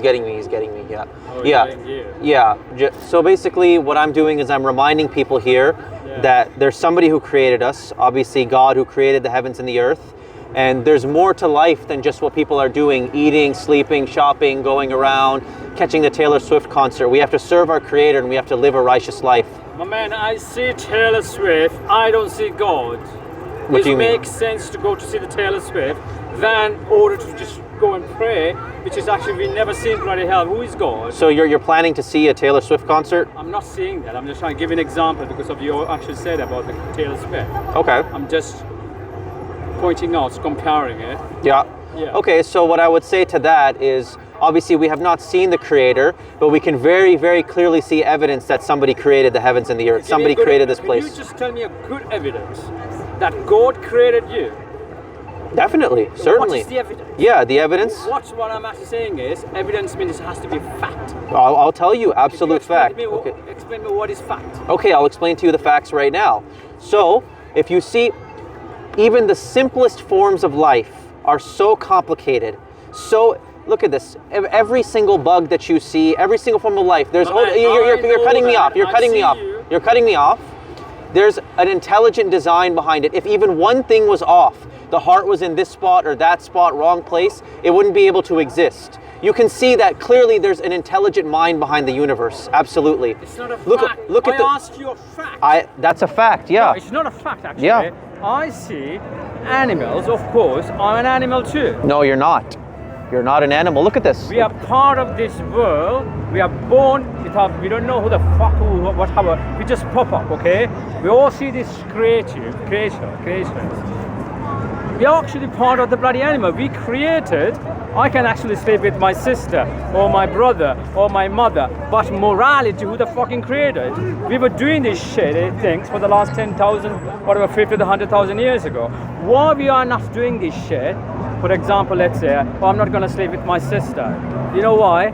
getting me. Yeah. Oh, Yeah. getting you. Yeah. So basically what I'm doing is I'm reminding people here that there's somebody who created us, obviously God who created the heavens and the earth. And there's more to life than just what people are doing, eating, sleeping, shopping, going around, catching the Taylor Swift concert. We have to serve our Creator and we have to live a righteous life. My man, I see Taylor Swift, I don't see God. What do you mean? It makes sense to go to see the Taylor Swift than order to just go and pray, which is actually we've never seen bloody hell. Who is God? So you're planning to see a Taylor Swift concert? I'm not seeing that. I'm just trying to give you an example because of your actually said about the Taylor Swift. Okay. I'm just pointing out, comparing it. Yeah. Yeah. Okay, so what I would say to that is, obviously we have not seen the Creator, but we can very, very clearly see evidence that somebody created the heavens and the earth. Somebody created this place. Can you just tell me a good evidence that God created you? Definitely, certainly. What is the evidence? Yeah, the evidence. What I'm actually saying is, evidence means it has to be fact. I'll tell you, absolute fact. Okay. Explain to me what is fact. Okay, I'll explain to you the facts right now. So, if you see, even the simplest forms of life are so complicated. So, look at this. Every single bug that you see, every single form of life, there's... You're cutting me off. You're cutting me off. You're cutting me off. There's an intelligent design behind it. If even one thing was off, the heart was in this spot or that spot, wrong place, it wouldn't be able to exist. You can see that clearly there's an intelligent mind behind the universe. Absolutely. It's not a fact. Look at I asked you a fact. That's a fact, yeah. No, it's not a fact, actually. Yeah. I see animals, of course. I'm an animal too. No, you're not. You're not an animal. Look at this. We are part of this world. We are born without, we don't know who the fuck, whatever. We just pop up, okay? We all see this creations. We are actually part of the bloody animal. We created, I can actually sleep with my sister or my brother or my mother, but morality, who the fucking created? We were doing this shit, things for the last 10,000, whatever, 50 to 100,000 years ago. Why we are not doing this shit? For example, let's say, I'm not gonna sleep with my sister. You know why?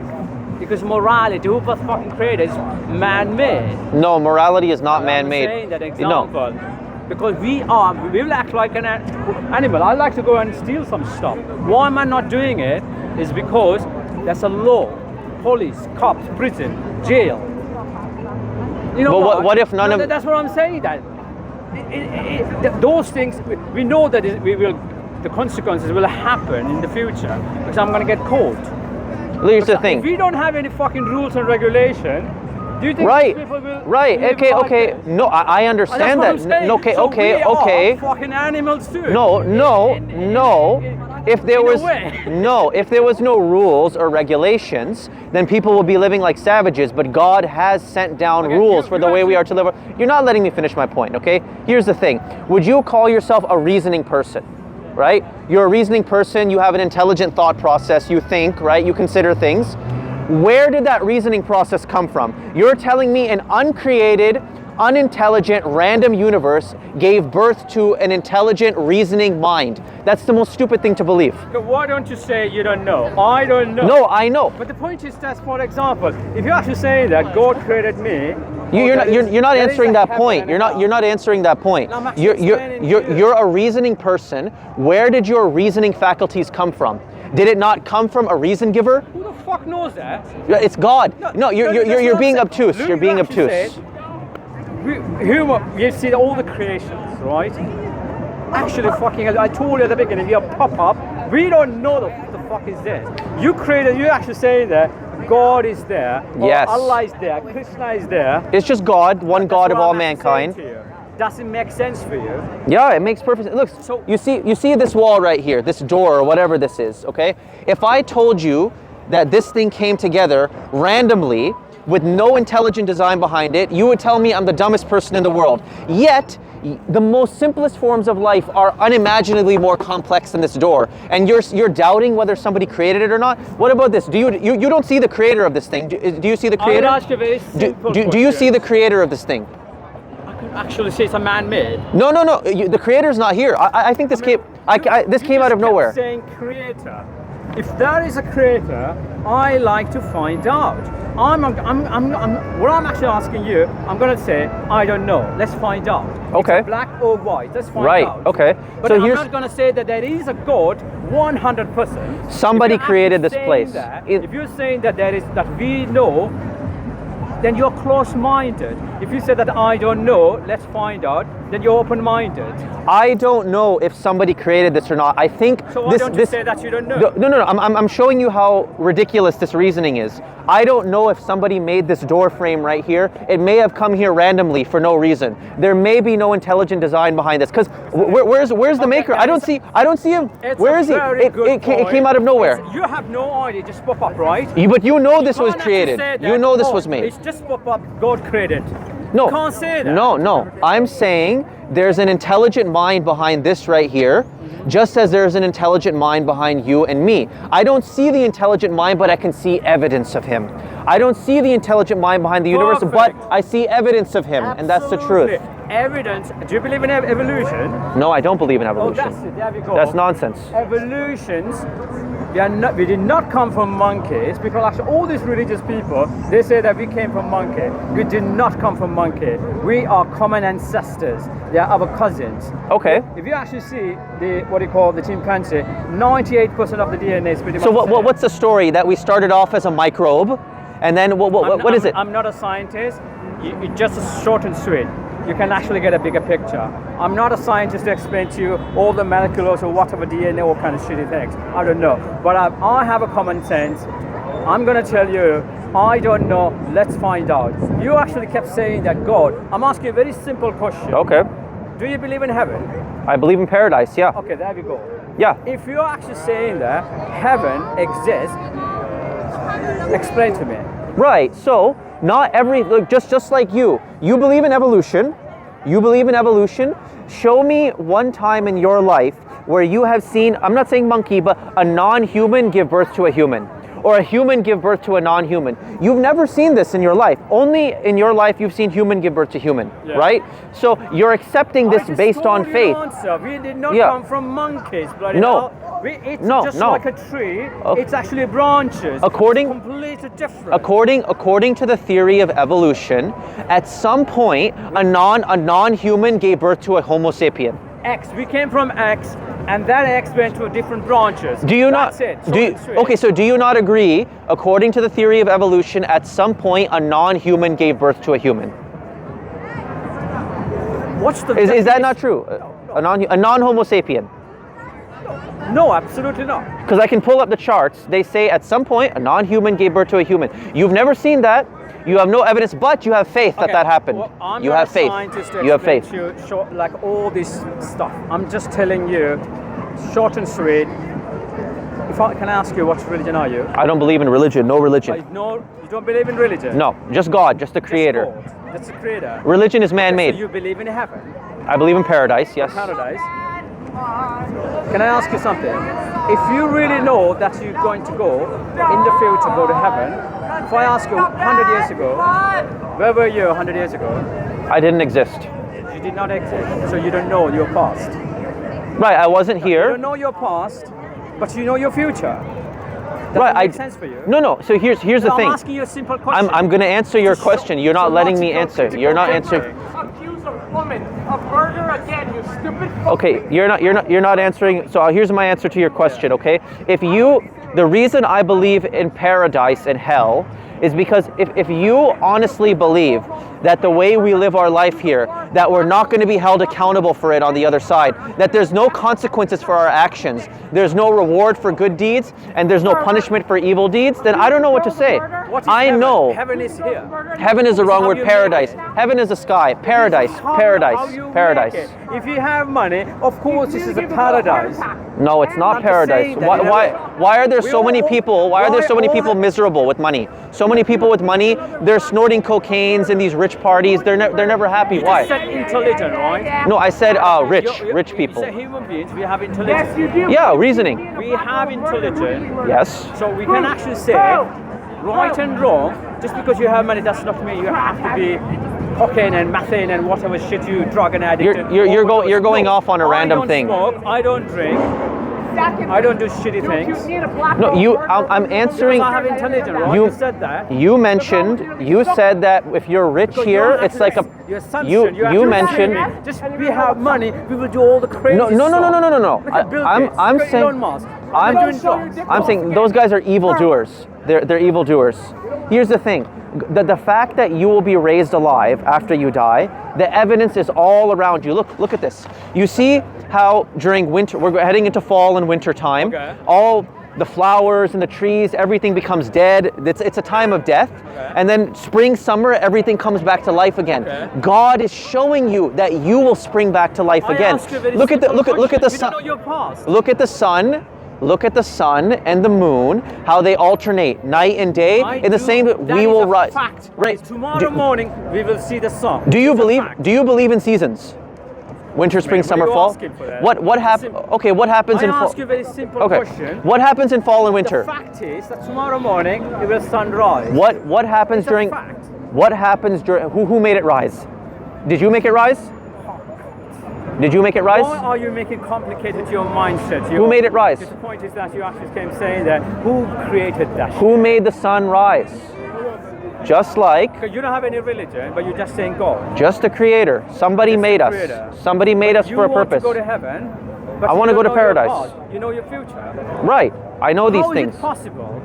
Because morality, who the fucking created, is man-made. No, morality is not man-made. I'm saying that example. No. Because we will act like an animal. I like to go and steal some stuff. Why am I not doing it? Is because there's a law. Police, cops, prison, jail. You know what if none of... That's what I'm saying. That those things, we know that the consequences will happen in the future because I'm going to get caught. Here's the thing. If we don't have any fucking rules and regulation, do you think people will... Right, okay. No, I understand that. Okay. Are fucking animals too. No. If there was no rules or regulations, then people will be living like savages, but God has sent down rules for the way we are to live. You're not letting me finish my point, okay? Here's the thing. Would you call yourself a reasoning person? Right? You're a reasoning person, you have an intelligent thought process, you think, right? You consider things. Where did that reasoning process come from? You're telling me an uncreated, unintelligent, random universe gave birth to an intelligent, reasoning mind. That's the most stupid thing to believe. Why don't you say you don't know? I don't know. No, I know. But the point is that, for example, if you actually say that God created me, you're not answering that point. You're not answering that point. You're a reasoning person. Where did your reasoning faculties come from? Did it not come from a reason giver? Who the fuck knows that? It's God. No, you're being obtuse. You're being obtuse. You see all the creations, right? Actually, I told you at the beginning, we are pop-up. We don't know what the fuck is this. You actually say that God is there, yes. Allah is there, Krishna is there. It's just God, one God of all mankind. Does it make sense for you? Yeah, it makes perfect sense. Look, so, you see this wall right here, this door or whatever this is, okay? If I told you that this thing came together randomly with no intelligent design behind it, you would tell me I'm the dumbest person in the world. Yet, the most simplest forms of life are unimaginably more complex than this door. And you're doubting whether somebody created it or not? What about this? You don't see the creator of this thing. Do you see the creator? I would ask you a very simple do you see the creator of this thing? Actually say it's a man-made. No. The creator's not here. I think this came out of nowhere. Saying creator. If there is a creator, I like to find out. what I'm actually asking you, I'm gonna say, I don't know. Let's find out. Okay. It's black or white. Let's find Right, out. okay. But So I'm here's- not gonna say that there is a God 100%. Somebody If you're created actually this saying place. that- It- if you're saying that we know, then you're close-minded. If you say that I don't know, let's find out, then you're open-minded. I don't know if somebody created this or not. I think So why this don't you this say that you don't know? No. I'm showing you how ridiculous this reasoning is. I don't know if somebody made this door frame right here. It may have come here randomly for no reason. There may be no intelligent design behind this. Because where's the maker? I don't see him. It's Where a is he? very It good came point. out of nowhere. You have no idea, just pop up, right? But you know this was Can't actually created. say You that, know this oh, was made. It's just pop up, God created. No. You can't say that. No. I'm saying there's an intelligent mind behind this right here, just as there's an intelligent mind behind you and me. I don't see the intelligent mind, but I can see evidence of him. I don't see the intelligent mind behind the universe, but Perfect. I see evidence of him, and that's the truth. Absolutely. Evidence. Do you believe in evolution? No, I don't believe in Oh, evolution. that's it. There we go. That's nonsense. Evolutions. We did not come from monkeys, because actually all these religious people, they say that we came from monkey. We did not come from monkey. We are common ancestors. They are our cousins. Okay. If you actually see what you call the chimpanzee, 98% of the DNA is pretty much So the same. what's the story that we started off as a microbe, and then what is it? I'm not a scientist. It's just short and sweet. You can actually get a bigger picture. I'm not a scientist to explain to you all the molecules or whatever DNA or kind of shitty things. I don't know. But I have a common sense. I'm going to tell you, I don't know. Let's find out. You actually kept saying that God. I'm asking you a very simple question. Okay. Do you believe in heaven? I believe in paradise. Yeah. Okay, there we go. Yeah. If you're actually saying that heaven exists, explain to me. Right. So not every look, just like you believe in evolution. You believe in evolution. Show me one time in your life where you have seen, I'm not saying monkey, but a non-human give birth to a human, or a human give birth to a non-human. You've never seen this in your life. Only in your life you've seen human give birth to human, Yeah. right? So you're accepting this I just based on told you faith. the answer. We did not Yeah. come from monkeys, bloody No. hell. It's No, just no. like a tree. Okay. It's actually branches. According- It's completely different. According to the theory of evolution, at some point a non-human gave birth to a Homo sapien. X. We came from X, and that X went to different branches. Do you That's not? it. Do you, okay, so do you not agree? According to the theory of evolution, at some point a non-human gave birth to a human. What's the? Is that definition? not true? A non-Homo sapien. No, absolutely not. Because I can pull up the charts. They say at some point a non-human gave birth to a human. You've never seen that. You have no evidence, but you have faith that that happened. Well, I'm you not have a faith. scientist to You have explain faith. to you like all this stuff. I'm just telling you, short and sweet. If I can ask you, what religion are you? I don't believe in religion. No religion. No, you don't believe in religion. No, just God, just the Just Creator. God. That's the creator. Religion is So man-made. you believe in heaven, I believe in paradise. Yes. paradise. Can I ask you something? If you really know that you're going to go in the future, go to heaven. If I ask you 100 years ago, where were you 100 years ago? I didn't exist. You did not exist, so you don't know your past. Right. I wasn't You here. don't know your past, but you know your future. Does Right. that make sense for you? No. So here's the I'm thing. asking you a simple question. I'm going to answer your question. You're not letting me answer. You're not answering. Accuse a woman of murder again, you stupid. Okay, you're not answering. So here's my answer to your question, okay? The reason I believe in paradise and hell is because if you honestly believe that the way we live our life here, that we're not going to be held accountable for it on the other side, that there's no consequences for our actions, there's no reward for good deeds, and there's no punishment for evil deeds, then I don't know what to say. What is I heaven? know. Heaven is here. Heaven is the wrong how word. you Paradise. make it. Heaven is a sky. Paradise. How Paradise. you Paradise. make it. If you have money, of course this is a paradise. No, it's not I'm just paradise. saying that, Why, you know, why are there we so many all- people? Why are there so many all people have- miserable with money? So many people with money, they're snorting cocaines in these rich parties. They're never happy. You Why? said intelligent, right? No, I said rich You people. say human beings, we have intelligence. Yes, you do. Yeah, reasoning. We have intelligence, Yes. so we can actually say right and wrong. Just because you have money, does not mean you have to be cocaine and methane and whatever shit you drug and addict. You're going off on a I random don't thing. Smoke, I don't drink. Secondly, I don't do shitty you things. need a black No, belt you. burger. I'm answering. I have intelligence, right? You- You said that. You mentioned. You said that if you're rich Because here, your it's like a. your assumption, You actually mentioned. saying, just we have money, we will do all the crazy No. stuff. Look at Bill Gates, I'm look at saying. Elon Musk. I'm They're doing jobs. I'm saying those guys are evildoers. They're evildoers. Here's the thing. The fact that you will be raised alive after you die, the evidence is all around you. Look at this. You see how during winter, we're heading into fall and winter time, Okay. all the flowers and the trees, everything becomes dead. It's a time of death. Okay. And then spring, summer, everything comes back to life again. Okay. God is showing you that you will spring back to life I again. ask you a very Look at the simple look at the question. sun. You don't know your past. Look at the sun. Look at the sun and the moon, how they alternate night and day. In the same, we will rise. Fact. Right. Tomorrow morning we will see the sun. Do you It's a believe? fact. Do you believe in seasons? Winter, spring, what are summer, you fall. asking for that? What happens? Simple. Okay, what happens I in fall? ask you a very simple Okay, question. what happens in fall and winter? The fact is that tomorrow morning it will sunrise. What happens It's a during? fact. What happens during? Who made it rise? Did you make it rise? Did you make it rise? Why are you making complicated your mindset? Who made it rise? The point is that you actually came saying that who created that? Who made the sun rise? Just like Because you don't have any religion, but you're just saying God. just the creator. Somebody Just the made us. creator. Somebody made us You for a want purpose. to go to heaven, but I you wanna don't go to know your paradise. past. You know your future. Right. I know these How is things. it possible?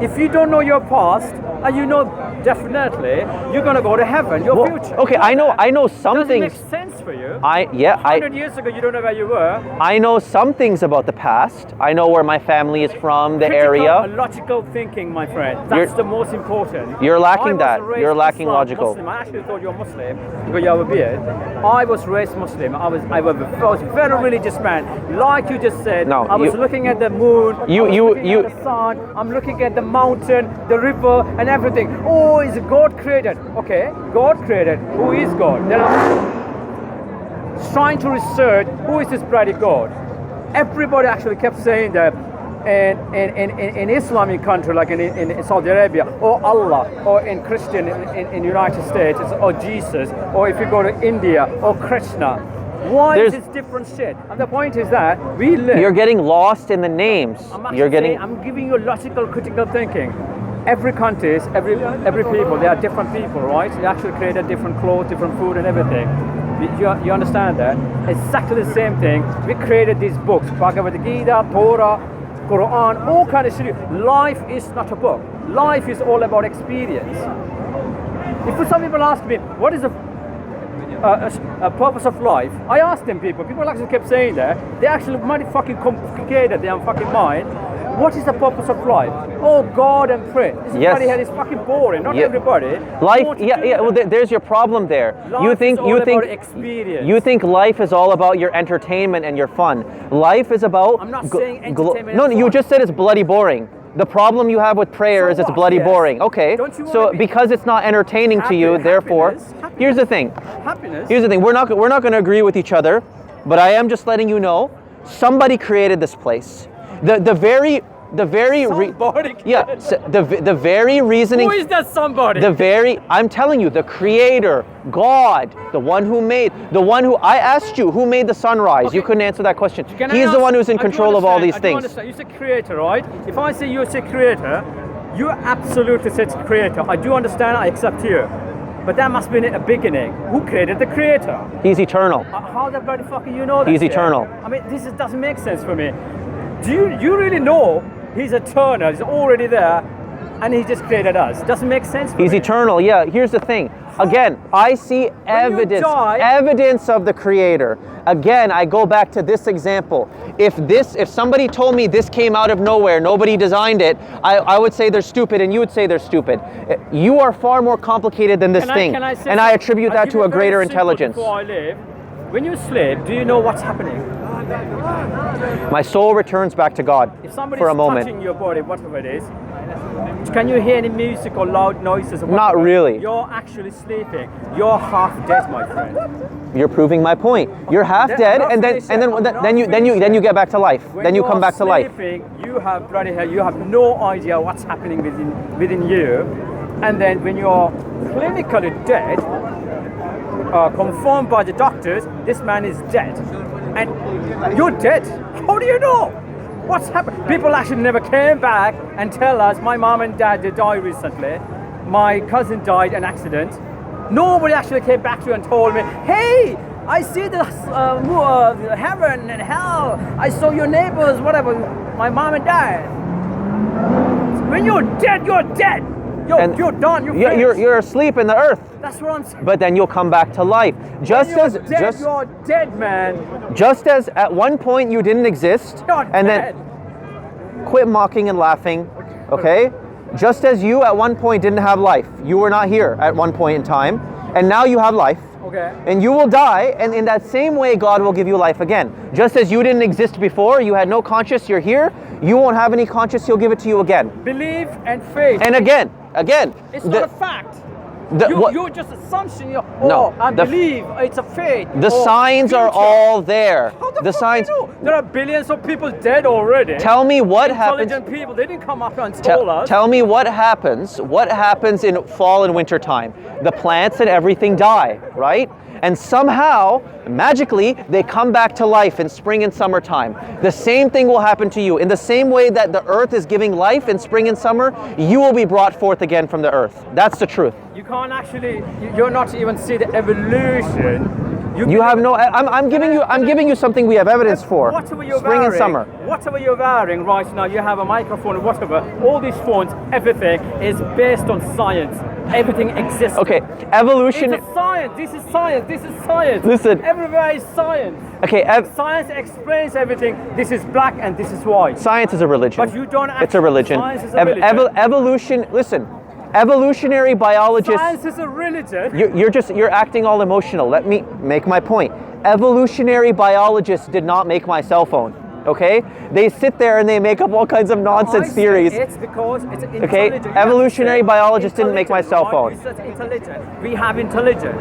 If you don't know your past, and you know definitely you're gonna go to heaven, your Well, future. okay, I know some Doesn't things. make sense for you. 100 years ago, you don't know where you were. I know some things about the past. I know where my family is from, the area. Logical thinking, my friend. That's You're- the most important. You're lacking I was that. raised You're lacking Islam, logical. Muslim. I actually thought you're Muslim because you have a beard. I was raised Muslim. I was a very religious man. Like you just said, No, I was you- looking at the moon. I was looking at the sun. I'm looking at the mountain, the river, and everything. Oh, is God created? Okay, God created. Who is God? Then I'm trying to research who is this bloody God. Everybody actually kept saying that in Islamic country like in Saudi Arabia, or Allah, or in Christian in United States, it's or Jesus, or if you go to India, or Krishna. Why is There's- this different shit? And the point is that we live. You're getting lost in the names. I'm actually You're getting. saying, I'm giving you logical, critical thinking. Every country, every people, they are different people, right? They actually created different clothes, different food, and everything. You understand that? Exactly the same thing. We created these books, Bhagavad Gita, Torah, Quran, all kind of shit. Life is not a book. Life is all about experience. If some people ask me, what is the a purpose of life? I ask them people actually kept saying that. They actually mighty fucking complicated their fucking mind. What is the purpose of life? Oh, God and pray. This Yes. bloody hell is fucking boring. Not Yeah. everybody. Life, wants to yeah, do yeah. Well, that. there's your problem there. Life you think is all you think about experience. you think life is all about your entertainment and your fun. Life is about. I'm not saying entertainment No, and you fun. just said it's bloody boring. The problem you have with prayer So is it's what? bloody Yes. boring. Okay. Don't you So wanna be because it's not entertaining to you, therefore, happiness. here's the thing. Happiness. Here's the thing. We're not going to agree with each other, but I am just letting you know somebody created this place. The very Somebody yeah, the very reasoning. Who is that somebody? I'm telling you, the creator, God, the one who made, the one who, I asked you, who made the sunrise? Okay. You couldn't answer that question. Can I He's the ask- one who's in I do control of all understand, these I do things. understand. You say creator, right? If I say you say creator, you absolutely said creator. I do understand, I accept you. But that must be a beginning. Who created the creator? He's eternal. How the bloody fuck you know that? He's shit? eternal. I mean, doesn't make sense for me. Do you really know he's eternal? He's already there, and he just created us. Doesn't make sense for He's me. eternal. Yeah, here's the thing. Again, I see evidence of the creator. Again, I go back to this example. If somebody told me this came out of nowhere, nobody designed it, I would say they're stupid and you would say they're stupid. You are far more complicated than this thing. Can I say and I something? attribute I'll that give to you a greater very simple intelligence. Before I leave, when you sleep, do you know what's happening? My soul returns back to God If somebody's for a moment. touching your body, whatever it is, can you hear any music or loud noises? Or Not whatever? really. You're actually sleeping. You're half dead, my friend. You're proving my point. You're half I'm dead, not and finished yet. I'm not then you finished get back to life. When Then you are come back to life. sleeping, you have bloody hell. You have no idea what's happening within you, and then when you're clinically dead, confirmed by the doctors, this man is dead, and you're dead. How do you know? What's happened? People actually never came back and tell us, my mom and dad, they died recently. My cousin died in an accident. Nobody actually came back to you and told me, hey, I see the heaven and hell. I saw your neighbors, whatever, my mom and dad. When you're dead, you're dead. You're done. You're asleep in the earth. That's what I'm saying. But then you'll come back to life. Just When as you're dead, you're dead, man. just as at one point you didn't exist, You're and dead. then quit mocking and laughing. Okay? Just as you at one point didn't have life, you were not here at one point in time, and now you have life. Okay. And you will die, and in that same way, God will give you life again. Just as you didn't exist before, you had no conscience, you're here, you won't have any conscience, He'll give it to you again. Believe and faith. And again. It's not a fact. You're just assumption. No, I believe. It's a faith. The signs are all there. How the fuck signs. you know? There are billions of people dead already. Tell me what happens. Intelligent people. They didn't come up and told us. Tell me what happens. What happens in fall and winter time? The plants and everything die, right? And somehow, magically, they come back to life in spring and summertime. The same thing will happen to you. In the same way that the earth is giving life in spring and summer, you will be brought forth again from the earth. That's the truth. You can't actually. You're not even see the evolution. You have no. I'm giving you something we have evidence for. Whatever you're spring wearing, and summer. Whatever you're wearing right now, you have a microphone, whatever. All these phones, everything is based on science. Everything exists. Okay, evolution. It's a science. This is science. This is science. Listen. Everywhere is science. Okay, science explains everything. This is black and this is white. Science is a religion. But you don't actually. It's a religion. Science is a religion. Evolution. Listen. Evolutionary biologists. Science is a religion. You're acting all emotional. Let me make my point. Evolutionary biologists did not make my cell phone. Okay? They sit there and they make up all kinds of nonsense theories. It's because it's intelligent. Okay? Evolutionary biologists didn't make my cell phone. It's intelligent. We have intelligent.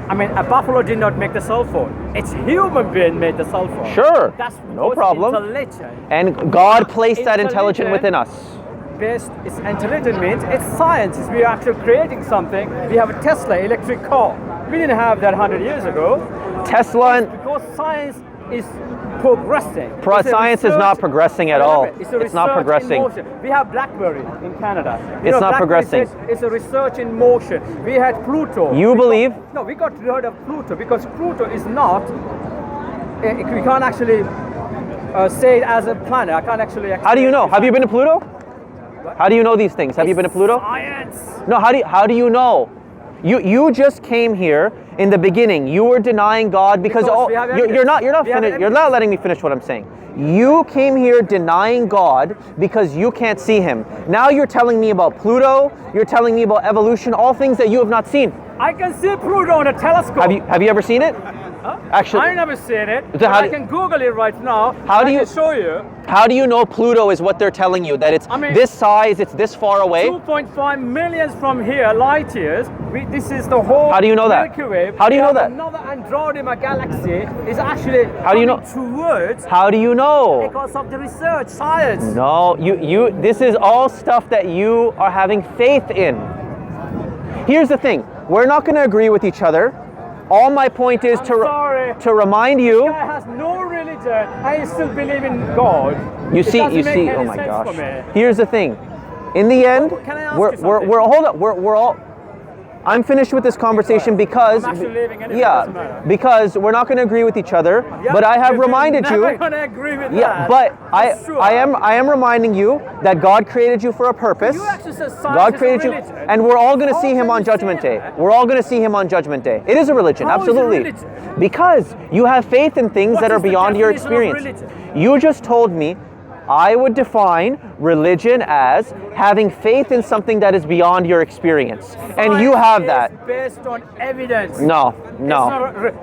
I mean, a buffalo did not make the cell phone. It's human being made the cell phone. Sure. That's no problem. Intelligent. And God placed that intelligence within us. It's intelligent means it's science. We are actually creating something. We have a Tesla electric car. We didn't have that 100 years ago. Tesla and because science is progressing. Science is not progressing at all. It's not progressing. We have BlackBerry in Canada. It's not progressing. It's a research in motion. We had Pluto. You believe? We got rid of Pluto because Pluto is not. We can't actually say it as a planet. I can't actually. How do you know? Have you been to Pluto? How do you know these things? Have you been to Pluto? Science. No. How do you know? You just came here in the beginning. You were denying God because you're not letting me finish what I'm saying. You came here denying God because you can't see Him. Now you're telling me about Pluto. You're telling me about evolution. All things that you have not seen. I can see Pluto on a telescope. Have you ever seen it? Huh? Actually, I never seen it. But I can Google it right now. I can show you. How do you know Pluto is what they're telling you? That it's this size, it's this far away? 2.5 million from here, light years. This is the whole How do you know that? Milky Way. How do you know that? Another Andromeda galaxy is actually How do you know? towards. How do you know? Because of the research, science. No, this is all stuff that you are having faith in. Here's the thing. We're not going to agree with each other. All my point is to remind you. This guy has no religion and he still believe in God. You see. Oh my gosh. Here's the thing. In the end, can I ask you something? we're all. I'm finished with this conversation because I'm actually leaving anyway, because we're not going to agree with each other. Yeah, but I have reminded you. Never gonna agree with yeah, that. but I am reminding you that God created you for a purpose. You actually said God created you, and we're all going to see Him on Judgment Day. We're all going to see Him on Judgment Day. It is a religion, absolutely. Is it a religion? Because you have faith in things that are beyond your experience. You just told me I would define religion as having faith in something that is beyond your experience. And you have that. It's based on evidence. No.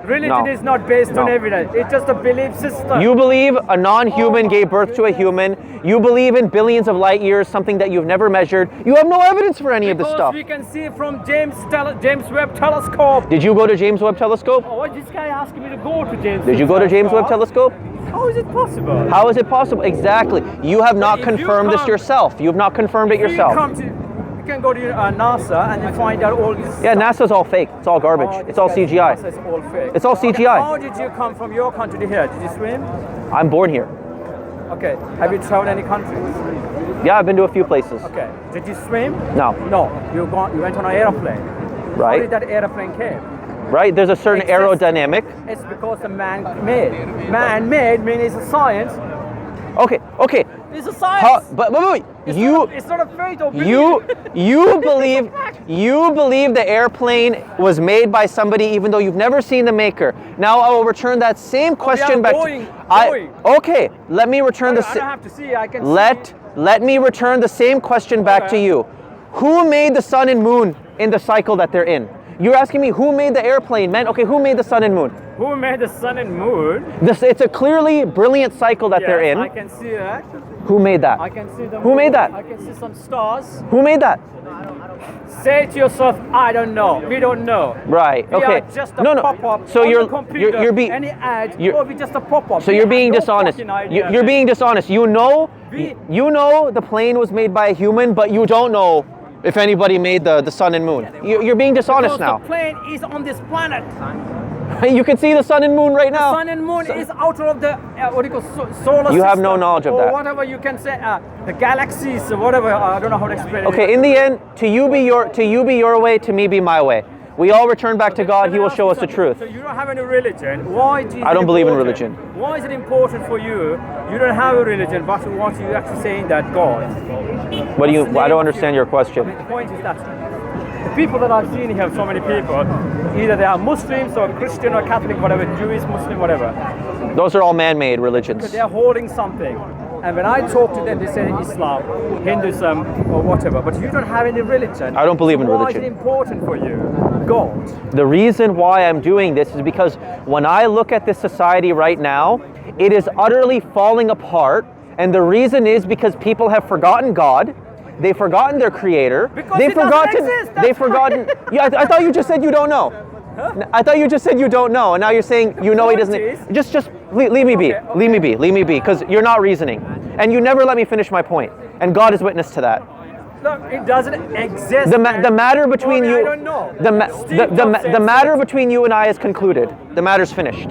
Religion is not based on evidence. It's just a belief system. You believe a non-human gave birth to a human. You believe in billions of light years, something that you've never measured. You have no evidence for any of this stuff. We can see from James Webb Telescope. Did you go to James Webb Telescope? Oh, this guy asking me to go to James. Did you go to James Webb Telescope? How is it possible? How is it possible? Exactly. You have not confirmed this yourself. You have not confirmed it yourself. You can go to NASA and then find out all this. Yeah, NASA's all fake. It's all garbage. It's all CGI. NASA's all fake. It's all CGI. How did you come from your country to here? Did you swim? I'm born here. Okay. Have you traveled any countries? Yeah, I've been to a few places. Okay. Did you swim? No. No. You went on an airplane. How Right. did that airplane came? Right? There's a certain Exists. aerodynamic. It's because the man-made. Man-made means it's a science. Okay. It's a science. But wait. It's not a fate or You believe the airplane was made by somebody even though you've never seen the maker. Now I will return that same question back Boeing. Okay, let me return I don't have to see. I can let me return the same question back to you. Who made the sun and moon in the cycle that they're in? You're asking me who made the airplane, man. Okay, who made the sun and moon? Who made the sun and moon? It's a clearly brilliant cycle that they're in. I can see that. Who made that? I can see the Who made that? I can see some stars. Who made that? Say to yourself, I don't know. We don't know. Right. We Okay. are just a No. pop-up So on you're the computer, being any ad, you're- or we just a pop-up. so We you're have being no dishonest. fucking idea, You're man. being dishonest. You know the plane was made by a human, but you don't know if anybody made the sun and moon. You're being dishonest Because now. the plane is on this planet. You can see the sun and moon right now. The sun and moon is out of the what do you call solar system. You have no knowledge of or that. whatever you can say, the galaxies, or whatever. I don't know how to explain it. Okay, in the end, to you be your way, to me be my way. We all return back to God. He will show us the truth. So you don't have any religion. Why do you? I don't believe in religion. Why is it important for you? You don't have a religion, but what you actually saying that God? What do you? I don't understand your question. The point is that the people that I've seen here, so many people, either they are Muslims or Christian or Catholic, whatever, Jewish, Muslim, whatever. Those are all man-made religions. They are holding something. And when I talk to them, they say Islam, Hinduism, or whatever. But you don't have any religion. I don't believe in Why religion. is it important for you? God. The reason why I'm doing this is because when I look at this society right now, it is utterly falling apart. And the reason is because people have forgotten God. They've forgotten their creator. Because they've it doesn't forgotten. exist, that's They've forgotten. Yeah, I thought you just said you don't know. Huh? I thought you just said you don't know, and now you're saying you know he point doesn't. is- Just leave me be. Okay. Leave me be, because you're not reasoning, and you never let me finish my point, and God is witness to that. Look, it doesn't exist. The matter between Well, you, I don't know. the matter between you and I is concluded. The matter's finished.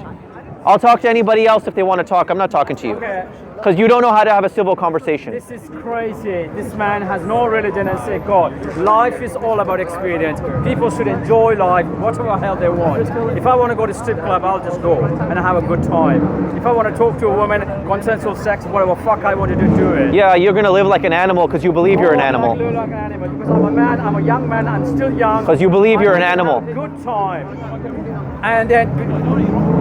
I'll talk to anybody else if they want to talk. I'm not talking to you. Okay. Because you don't know how to have a civil conversation. This is crazy. This man has no religion and say God. Life is all about experience. People should enjoy life, whatever hell they want. If I want to go to strip club, I'll just go and have a good time. If I want to talk to a woman, consensual sex, whatever fuck I want to do it. Yeah, you're going to live like an animal because you believe you're an I'm animal. not like an animal because I'm a man, I'm a young man, I'm still young. Because you believe you're an I'm animal. gonna have a good time. And then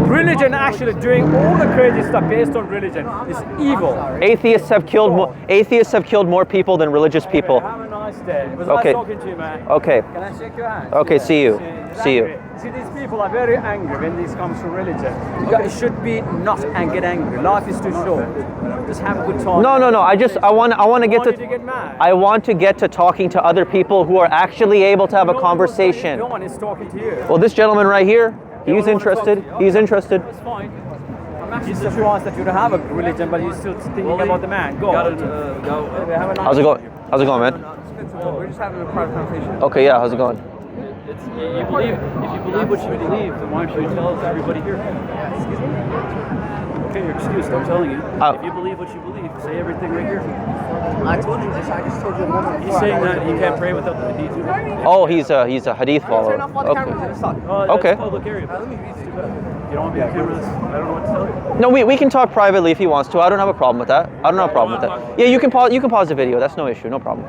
religion actually doing all the crazy stuff based on religion is evil. Atheists have killed more people than religious people. Have a nice day. It was Okay. nice talking to you, man. Okay. Can I shake your hand? Okay, see you. See you. See, these people are very angry when this comes to religion. You should be not and get angry. Life is too short. Just have a good time. No. I want to get Why did to. you get mad? I want to get to talking to other people who are actually able to have a No conversation. one is talking to you. Well, this gentleman right here, he's interested. He's interested. It's fine. I'm actually surprised that you don't have a religion, but you're still thinking about the man. Go. Have a nice How's it going? How's it going, man? We're just having a private conversation. Okay, yeah. How's it going? You believe, if you believe what you believe, then why don't you tell everybody here? Okay, you're excused. I'm telling you. If you believe what you believe, say everything right here. I told you this. I just told you a moment He's before. saying that you can't pray without the hadith. Oh, he's a hadith follower. Turn off all the cameras. Okay. Let's talk. That's Okay. public area. Let me read you. You don't want to be on camera. I don't know what to tell you. No, we can talk privately if he wants to. I don't have a problem with that. I don't have a problem with that. Yeah, you can pause the video. That's no issue. No problem.